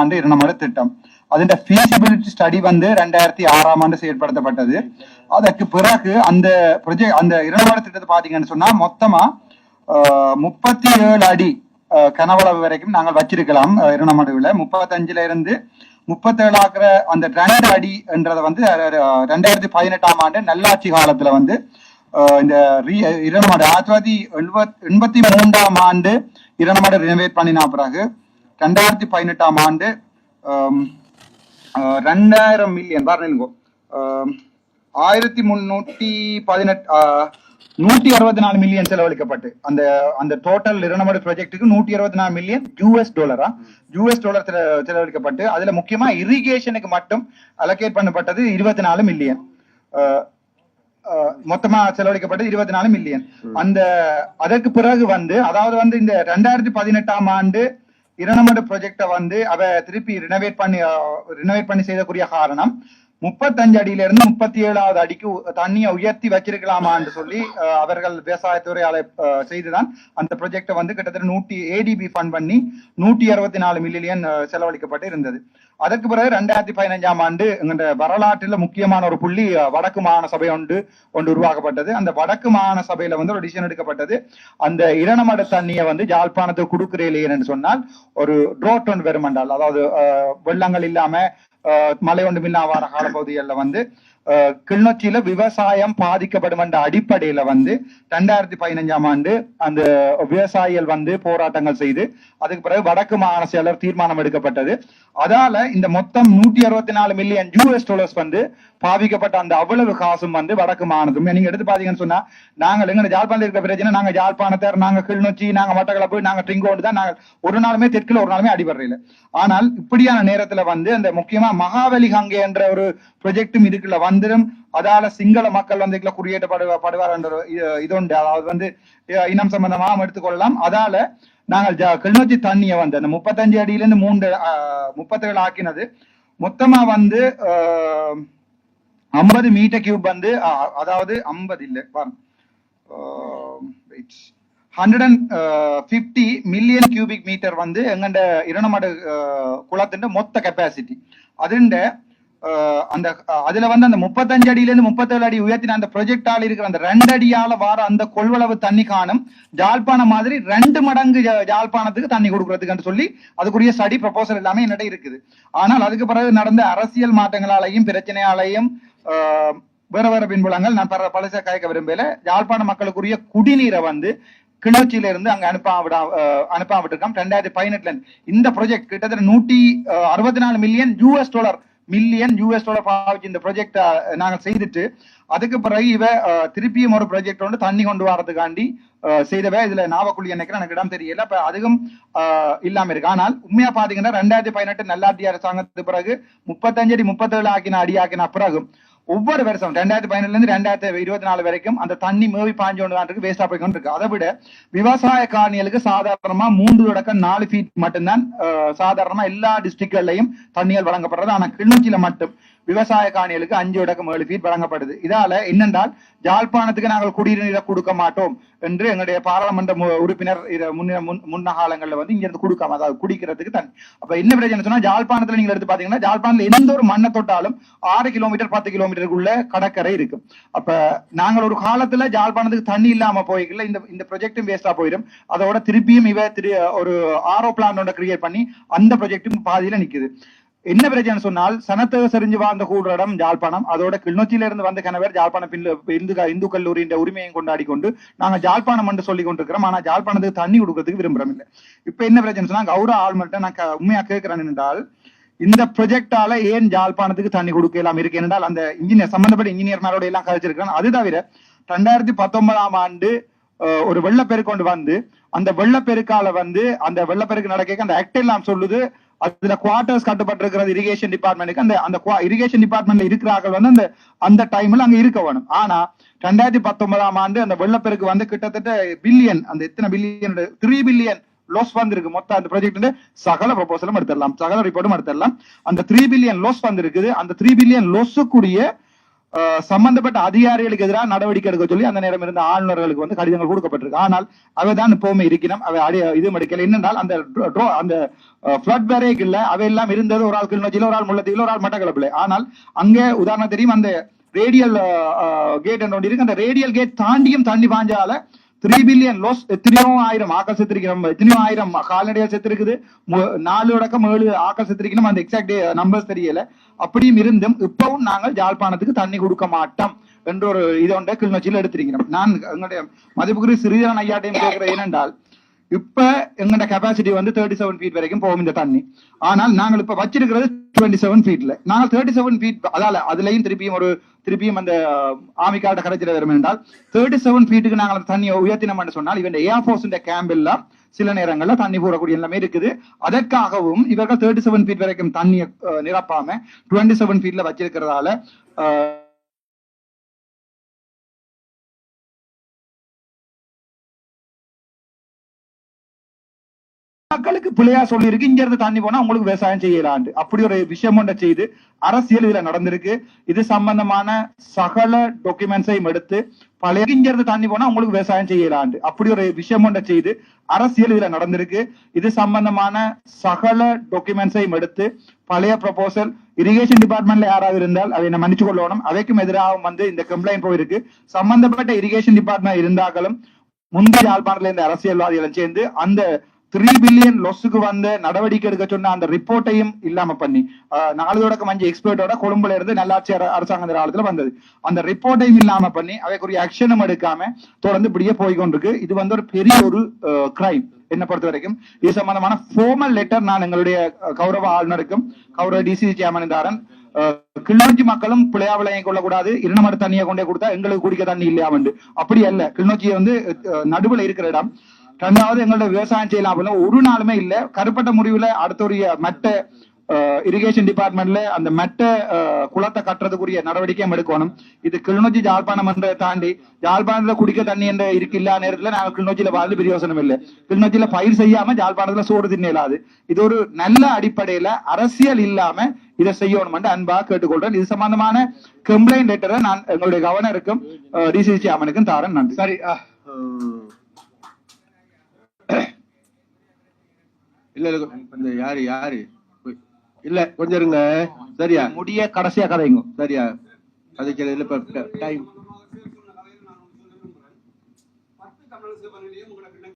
ஆண்டு இரணமடு திட்டம். அதோட feasibility ஸ்டடி வந்து 2006ஆம் ஆண்டு செயற்படுத்தப்பட்டது. அதற்கு பிறகு அந்த ப்ரொஜெக்ட் அந்த இரணமடு திட்டத்தை பாத்தீங்கன்னு சொன்னா மொத்தமா 37 அடி கனவளவு வரைக்கும் நாங்கள் வச்சிருக்கலாம். இரணமடுவில் 35ல இருந்து 37 ஆக்குற அந்த 2 அடி என்றதை வந்து 2018ஆம் ஆண்டு நல்லாட்சி காலத்துல வந்து இந்த இரணமடு 1983ஆம் ஆண்டு இரணமடு ரினோவேட் பண்ணினா பிறகு 2018ஆம் ஆண்டு 2000 மில்லியன் பாருங்க 164 மில்லியன் செலவழிக்கப்பட்டு அந்த டோட்டல் இரணமடு ப்ராஜெக்டுக்கு 164 மில்லியன் யூஎஸ் டாலர் செலவழிக்கப்பட்டு அதுல முக்கியமா இரிகேஷனுக்கு மட்டும் அலோகேட் பண்ணப்பட்டது 24 மில்லியன். மொத்தமா செலவழிக்கப்பட்டது 24 மில்லியன். அதற்கு பிறகு வந்து அதாவது வந்து இந்த 2018ஆம் ஆண்டு இரணமடு ப்ராஜெக்டை வந்து அவ திருப்பி ரினோவேட் பண்ணி செய்யக்கூடிய காரணம் 35 அடியில இருந்து 37வது அடிக்கு தண்ணியை உயர்த்தி வச்சிருக்கலாமான்னு சொல்லி அவர்கள் விவசாயத்துறையால செய்துதான் அந்த ப்ராஜெக்டை வந்து கிட்டத்தட்ட 100 ஏடிபி ஃபண்ட் பண்ணி 164 மில்லியன் செலவழிக்கப்பட்டு இருந்தது. அதற்கு பிறகு 2015ஆம் ஆண்டு எங்க வரலாற்றில் முக்கியமான ஒரு புள்ளி வடக்கு மாகாண சபை ஒன்று உருவாக்கப்பட்டது. அந்த வடக்கு மாகாண சபையில வந்து ஒரு டிசிஷன் எடுக்கப்பட்டது. அந்த இரணமடு தண்ணியை வந்து யாழ்ப்பாணத்துக்கு கொடுக்கிறேன் சொன்னால் ஒரு ட்ரோட் ஒன்று வரும் என்றால், அதாவது வெள்ளங்கள் இல்லாம மழை ஒன்று மின்னாவார காலப்பகுதிகளில் வந்து கிளிநொச்சியில விவசாயம் பாதிக்கப்படும் என்ற அடிப்படையில வந்து 2015ஆம் ஆண்டு அந்த விவசாயிகள் வந்து போராட்டங்கள் செய்து அதுக்கு பிறகு வடக்கு மாகாண செயலர் தீர்மானம் எடுக்கப்பட்டது. அதால இந்த மொத்தம் 164 மில்லியன் யூஎஸ் டாலர்ஸ் வந்து பாதிக்கப்பட்ட அந்த அவ்வளவு காசும் வந்து வடக்கு மாகாணத்தும். நீங்க எடுத்து பாத்தீங்கன்னு சொன்னா நாங்கள் எங்க யாழ்ப்பாணத்தில் இருக்கிற பிரச்சனை, நாங்க யாழ்ப்பாணத்தர், நாங்க கிளிநொச்சி, நாங்க மட்டக்களப்பு, நாங்க ட்ரிங்கோடு தான் நாங்கள் ஒரு நாளுமே தெற்குல ஒரு நாளுமே அடிபடுறீங்க. ஆனால் இப்படியான நேரத்துல வந்து அந்த முக்கியமா மகாவலி கங்கை என்ற ஒரு ப்ரொஜெக்டும் இதுக்குள்ள வந்துடும். அதால சிங்கள மக்கள் வந்து இதுல குறியேற்றப்படுவார் என்ற இதுண்டு, அதாவது வந்து இனம் சம்பந்தமாக எடுத்துக்கொள்ளலாம். அதால நாங்கள் கிளிநொச்சி தண்ணியை வந்து அந்த 35 அடியில இருந்து 37 ஆக்கினது மொத்தமா வந்து 50 மீட்டர் கியூப் வந்து, அதாவது 50 இல்ல 150 மில்லியன் கியூபிக் மீட்டர் வந்து எங்கண்ட இரணமடு குளத்தின் மொத்த கெப்பாசிட்டி. அதுல வந்து அந்த 35 அடியில இருந்து 37 அடி உயர்த்தின அந்த ப்ரொஜெக்டால இருக்கிற அந்த 2 அடியால வார அந்த கொள்வளவு தண்ணி காணும் ஜாழ்ப்பாணம் மாதிரி 2 மடங்கு ஜாழ்ப்பாணத்துக்கு தண்ணி கொடுக்கறதுக்கு சொல்லி அதுக்குரிய ஸ்டடி ப்ரொபோசல் எல்லாமே என்னிட இருக்குது. ஆனால் அதுக்கு பிறகு நடந்த அரசியல் மாற்றங்களாலையும் பிரச்சனையாலையும் வேற பின்புலங்கள் நான் பழச கயக்க விரும்பல. யாழ்ப்பாண மக்களுக்குரிய குடிநீரை வந்து கிளர்ச்சியில இருந்து அங்க அனுப்பாவிட்டிருக்கோம். 2018 இந்த ப்ராஜெக்ட் கிட்டத்தட்ட 164 மில்லியன் யூஎஸ் டாலர் பாவிச்சு இந்த ப்ராஜெக்ட் நாங்கள் செய்துட்டு அதுக்கு பிறகு இவ திருப்பியும் ஒரு ப்ராஜெக்ட் வந்து தண்ணி கொண்டு வரதுக்காண்டி செய்தவ. இதுல நாவக்குழி என்னைக்கு எனக்கு இடம் தெரியல, இப்ப அதுவும் இல்லாம இருக்கு. ஆனால் உண்மையா பாத்தீங்கன்னா 2018 நல்லாட்சி அரசாங்கத்துக்கு பிறகு 35 அடி 37 அடி ஆக்கின பிறகு ஒவ்வொரு வருஷம் 2017 இருந்து 2024 வரைக்கும் அந்த தண்ணி மேவி பாஞ்சோண்டு தான் இருக்கு, வேஸ்டா போய்கொண்டு இருக்கு. அதை விட விவசாய காணிகளுக்கு சாதாரணமா 3.4 ஃபீட் மட்டும்தான் சாதாரணமா எல்லா டிஸ்ட்ரிக்ட்கள்லையும் தண்ணிகள் வழங்கப்படுறது. ஆனா கிளிநொச்சியில மட்டும் விவசாய காணிகளுக்கு 5.7 ஃபீட் வழங்கப்படுது. இதால என்னென்றால் யாழ்ப்பாணத்துக்கு நாங்கள் குடிநீரை கொடுக்க மாட்டோம் என்று எங்களுடைய பாராளுமன்ற உறுப்பினர் முன்ன காலங்கள்ல வந்து இங்க இருந்து கொடுக்காம, அதாவது குடிக்கிறதுக்கு தண்ணி. அப்ப என்ன பிரச்சனை சொன்னா யாழ்ப்பாணத்துல நீங்க எடுத்து பாத்தீங்கன்னா யாழ்ப்பாணத்துல எந்த ஒரு மண்ணை தொட்டாலும் 6 கிலோமீட்டர் 10 கிலோமீட்டருக்குள்ள கடற்கரை இருக்கும். அப்ப நாங்கள் ஒரு காலத்துல யாழ்ப்பாணத்துக்கு தண்ணி இல்லாம போய்க்கல, இந்த ப்ராஜெக்டும் வேஸ்டா போயிடும். அதோட திருப்பியும் ஒரு ஆரோ பிளான் ஒன்றை கிரியேட் பண்ணி அந்த ப்ராஜெக்டும் பாதியில நிக்குது. என்ன பிரச்சனை சொன்னால் சனத்தக செறிஞ்சு வாழ்ந்த கூடுற இடம் யாழ்ப்பாணம். அதோட கிளிநொச்சியில இருந்து வந்த கணவர் யாழ்ப்பாணம் இந்து கல்லூரியின் உரிமையை கொண்டாடி கொண்டு நாங்க யாழ்ப்பாணம் என்று சொல்லி கொண்டிருக்கிறோம். ஆனா யாழ்ப்பாணத்துக்கு தண்ணி கொடுக்கறதுக்கு விரும்புறோம் இல்ல. இப்ப என்ன பிரச்சனை சொன்னா கௌரவ ஆளுமர்கிட்ட நான் உண்மையா கேட்கிறேன் என்றால் இந்த ப்ரொஜெக்டால ஏன் யாழ்ப்பாணத்துக்கு தண்ணி கொடுக்கலாம் இருக்கு என்றால் அந்த இன்ஜினியர் சம்பந்தப்பட்ட இன்ஜினியர்மாரோட எல்லாம் கழிச்சிருக்கிறேன். அது தவிர 2019ஆம் ஆண்டு ஒரு வெள்ளப்பெருக்கு கொண்டு வந்து அந்த வெள்ளப்பெருக்கால வந்து அந்த வெள்ளப்பெருக்கு நடக்க அந்த ஆக்ட் எல்லாம் சொல்லுது அதுல குவார்டர்ஸ் கட்டப்பட்டிருக்கிறது இரிகேஷன் டிபார்ட்மெண்ட்டுக்கு. அந்த இரிகேஷன் டிபார்ட்மெண்ட்ல இருக்கிறார்கள் வந்து அந்த டைம்ல அங்க இருக்க வேணும். ஆனா 2019ஆம் ஆண்டு அந்த வெள்ளப்பெருக்கு வந்து கிட்டத்தட்ட பில்லியன், அந்த எத்தனை பில்லியன் 3 பில்லியன் லாஸ் வந்திருக்கு. மொத்தம் அந்த ப்ராஜெக்ட் சகல ப்ரொபோசலும் எடுத்துடலாம், சகல ரிப்போர்ட்டும் எடுத்துடலாம். அந்த 3 பில்லியன் லாஸ் வந்திருக்குது. அந்த 3 பில்லியன் லாஸுக்குரிய சம்பந்தப்பட்ட அதிகாரிகளுக்கு எதிராக நடவடிக்கை எடுக்க சொல்லி அந்த நேரம் இருந்த ஆளுநர்களுக்கு வந்து கடிதங்கள் கொடுக்கப்பட்டிருக்கு. ஆனால் அவைதான் இப்பவுமே இருக்கணும். அவை இதுவும் எடுக்கல. என்னென்றால் அந்த பிளட் பேரேக் இல்ல, அவையெல்லாம் இருந்தது ஒரு ஆள் கிளிநொச்சியில, ஒரு ஆள் முல்லைத்தீவுல, ஒரு ஆள் மட்டக்களப்பில். ஆனால் அங்க உதாரணம் தெரியும், அந்த ரேடியல் கேட் என்று இருக்கு. அந்த ரேடியல் கேட் தாண்டியும் தண்ணி பாஞ்சால 3 பில்லியன் லாஸ். எத்தனையோ ஆயிரம் ஆக்கள் செத்துருக்கணும், எத்தனையோ ஆயிரம் கால்நடைகள் செத்துருக்குது, 4 ஆக்கள் செத்துருக்கணும். அந்த எக்ஸாக்ட் நம்பர்ஸ் தெரியல. அப்படியும் இருந்தும் இப்பவும் நாங்கள் யாழ்ப்பாணத்துக்கு தண்ணி கொடுக்க மாட்டோம் என்ற ஒரு இதோண்ட கிளிநொச்சியில் எடுத்திருக்கிறோம். நான் எங்களுடைய மதிப்புக்குரிய ஸ்ரீதரன் ஐயாட்டையும் கேட்கிறேன். ஏனென்றால் இப்ப எங்கட கெப்பாசிட்டி வந்து 37 ஃபீட் வரைக்கும் போகும் இந்த தண்ணி. ஆனால் நாங்கள் இப்ப வச்சிருக்கிறது 27 ஃபீட்ல. நாங்கள் 37 ஃபீட், அதால அதுலயும் திருப்பியும் அந்த ஆமிக்காட்ட கரைச்சிட வரும் என்றால் 37 ஃபீட்டுக்கு நாங்கள் அந்த தண்ணியை உயர்த்தினோம் சொன்னால் இவன் ஏர்போர்ஸ் கேம்ப் எல்லாம் சில நேரங்கள்ல தண்ணி போடக்கூடிய எல்லாமே இருக்குது. அதற்காகவும் இவர்கள் 37 ஃபீட் வரைக்கும் தண்ணியை நிரப்பாம 27 ஃபீட்ல வச்சிருக்கிறதால மக்களுக்கு பிள்ளையா சொல்லி இருக்கு, இங்க இருந்து தண்ணி போனா உங்களுக்கு விவசாயம் செய்யலாண்டு. அப்படி ஒரு விஷயம் ஒன்றை செய்து அரசியல் இதுல நடந்திருக்கு. இது சம்பந்தமான சகல டாக்குமெண்ட்ஸையும் எடுத்து பழைய இங்க இருந்து தண்ணி போனா உங்களுக்கு விவசாயம் செய்யலாண்டு. அப்படி ஒரு விஷயம் ஒன்றை செய்து அரசியல் இதுல நடந்திருக்கு. இது சம்பந்தமான சகல டாக்குமெண்ட்ஸையும் எடுத்து பழைய ப்ரொபோசல் இரிகேஷன் டிபார்ட்மெண்ட்ல யாராவது இருந்தால் அதை என்ன மன்னிச்சு கொள்ளணும். அவைக்கும் எதிராக வந்து இந்த கம்ப்ளைண்ட் போயிருக்கு. சம்பந்தப்பட்ட இரிகேஷன் டிபார்ட்மெண்ட் இருந்தாலும் முந்தைய யாழ்ப்பாணத்துல இருந்த அரசியல்வாதிகளும் சேர்ந்து அந்த 3 பில்லியன் லொஸுக்கு வந்த நடவடிக்கை எடுக்க சொன்ன அந்த ரிப்போர்ட்டையும் இல்லாம பண்ணி 4 தொடக்கம் 5 எக்ஸ்பர்ட்டோட கொழும்புல இருந்து நல்லாட்சி அரசாங்க காலத்துல வந்தது. அந்த ரிப்போர்ட்டையும் இல்லாம பண்ணி அவைக்குரிய ஆக்ஷனும் எடுக்காம தொடர்ந்து இப்படியே போய்கொண்டிருக்கு. இது வந்து ஒரு பெரிய ஒரு கிரைம் என்ன பொறுத்த வரைக்கும். இது சம்பந்தமான ஃபார்மல் லெட்டர் நான் எங்களுடைய கௌரவ ஆளுநருக்கும் கௌரவ டிசி சேர்மன் தாரன் கிளிநொச்சி மக்களும் பிள்ளையா விளைய கொள்ளக்கூடாது, இரண்டு தண்ணியை கொண்டே கொடுத்தா எங்களுக்கு குடிக்க தண்ணி இல்லையாமண்டு. அப்படி அல்ல. கிளிநொச்சியை வந்து நடுவுல இருக்கிற இடம். ரெண்டாவது எங்களோட விவசாயம் செய்யலாம் அப்படின்னா ஒரு நாளுமே இல்ல. கருப்பட்ட முடிவுல அடுத்த ஒரு மட்ட இரிகேஷன் டிபார்ட்மெண்ட்ல அந்த மட்ட குளத்தை கட்டுறதுக்குரிய நடவடிக்கையும் எடுக்கணும். இது கிளிநொச்சி யாழ்ப்பாணம் என்ற தாண்டி யாழ்ப்பாணத்துல குடிக்க தண்ணி என்ற இருக்கு இல்லா நேரத்துல நாங்கள் கிளிநொச்சியில வாழ்ந்து பிரயோசனம் இல்லை. கிளிநொச்சியில பயிர் செய்யாம யாழ்ப்பாணத்துல சோறு தின்னலாது. இது ஒரு நல்ல அடிப்படையில அரசியல் இல்லாம இதை செய்யணும் அன்பா கேட்டுக்கொள்றேன். இது சம்பந்தமான கம்ப்ளைண்ட் லெட்டரை நான் எங்களுடைய கவர்னருக்கும் டிசி சேர்மனுக்கும் தாரேன். நன்றி. சரி, இல்ல இல்ல யாரு இல்ல கொஞ்சம் இருங்க. சரியா, முடிய கடைசியா கதைங்க. சரியா, அதுக்கு டைம்